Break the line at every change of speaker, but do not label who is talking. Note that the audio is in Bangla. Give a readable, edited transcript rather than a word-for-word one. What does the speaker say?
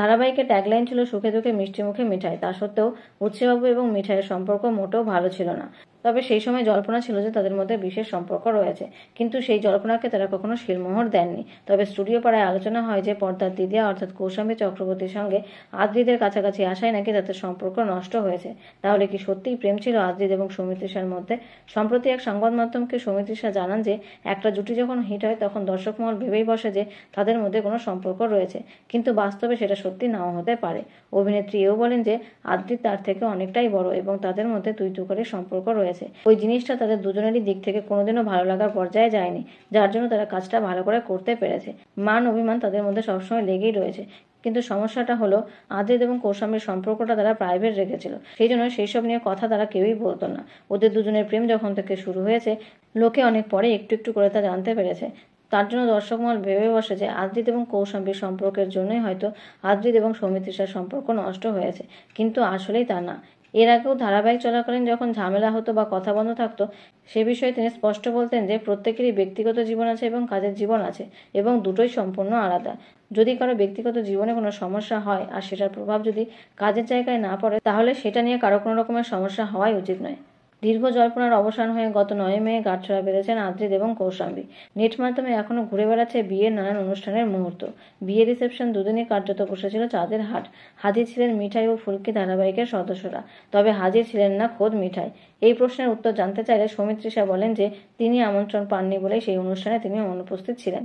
ধারাবাহিকের ট্যাগলাইন ছিল সুখে দুঃখে মিষ্টি মুখে মিঠাই। তা সত্ত্বেও উৎসেবাবু এবং মিঠাইয়ের সম্পর্ক মোটেও ভালো ছিল না। তবে সেই সময় জল্পনা ছিল যে তাদের মধ্যে বিশেষ সম্পর্ক রয়েছে, কিন্তু সেই জল্পনাকে তারা কখনো শিলমোহর দেননি। তবে স্টুডিও পাড়ায় আলোচনা হয় যে পর্দার দিদিয়া অর্থাৎ কৌশাম্বী চক্রবর্তীর সঙ্গে আদ্রিদের কাছাকাছি আসায় নাকি তাদের সম্পর্ক নষ্ট হয়েছে। তাহলে কি সত্যিই প্রেম ছিল আদ্রিদ এবং সৌমিত্রিষার মধ্যে? সম্প্রতি এক সংবাদ মাধ্যমকে সৌমিত্রিষা জানান যে একটা জুটি যখন হিট হয় তখন দর্শক মহল ভেবেই বসে যে তাদের মধ্যে কোনো সম্পর্ক রয়েছে, কিন্তু বাস্তবে সেটা সত্যি নাও হতে পারে। অভিনেত্রী এও বলেন যে আদ্রিদ তার থেকে অনেকটাই বড় এবং তাদের মধ্যে তুই তুকারি সম্পর্ক রয়েছে। ওই জিনিসটা তাদের দুজনেরই দিক থেকে কোনোদিনও ভালো লাগার পর্যায়ে যায়নি, যার জন্য তারা কাজটা ভালো করে করতে পেরেছে। মান অভিমান তাদের মধ্যে সবসময় লেগেই রয়েছে, কিন্তু সমস্যাটা হলো আদ্রিদ এবং কৌশাম্বীর সম্পর্কটা তারা প্রাইভেট রেখেছিল, সেই জন্য সেই সব নিয়ে কথা তারা কেউই বলতো না। ওদের দুজনের প্রেম যখন থেকে শুরু হয়েছে লোকে অনেক পরে একটু একটু করে তা জানতে পেরেছে। তার জন্য দর্শক মহল ভেবে বসে যে আদ্রিদ এবং কৌশাম্বীর সম্পর্কের জন্যই হয়তো আদ্রিদ এবং সৌমিত্রিষার সম্পর্ক নষ্ট হয়েছে, কিন্তু আসলেই তা না। এর আগেও ধারাবাহিক চলাকালীন যখন ঝামেলা হতো বা কথা বন্ধ থাকতো, সে বিষয়ে তিনি স্পষ্ট বলতেন যে প্রত্যেকেরই ব্যক্তিগত জীবন আছে এবং কাজের জীবন আছে, এবং দুটোই সম্পূর্ণ আলাদা। যদি কারো ব্যক্তিগত জীবনে কোনো সমস্যা হয় আর সেটার প্রভাব যদি কাজের জায়গায় না পড়ে, তাহলে সেটা নিয়ে কারো কোনো রকমের সমস্যা হওয়াই উচিত নয়। দীর্ঘ জল্পনার অবসান হয়ে গত ৯ মে গাঁটছড়া বেঁধেছেন আদ্রিদ এবং কৌশাম্বী। নেট মাধ্যমে এখনও ঘুরে বেড়াচ্ছে বিয়ের নানান অনুষ্ঠানের মুহূর্ত। বিয়ে রিসেপশন দুদিনই কার্যত বসেছিল চাঁদের হাট। হাজির ছিলেন মিঠাই ও ফুলকি ধারাবাহিকের সদস্যরা, তবে হাজির ছিলেন না খোদ মিঠাই। এই প্রশ্নের উত্তর জানতে চাইলে সৌমিত্রিষা বলেন যে তিনি আমন্ত্রণ পাননি বলেই সেই অনুষ্ঠানে তিনি অনুপস্থিত ছিলেন।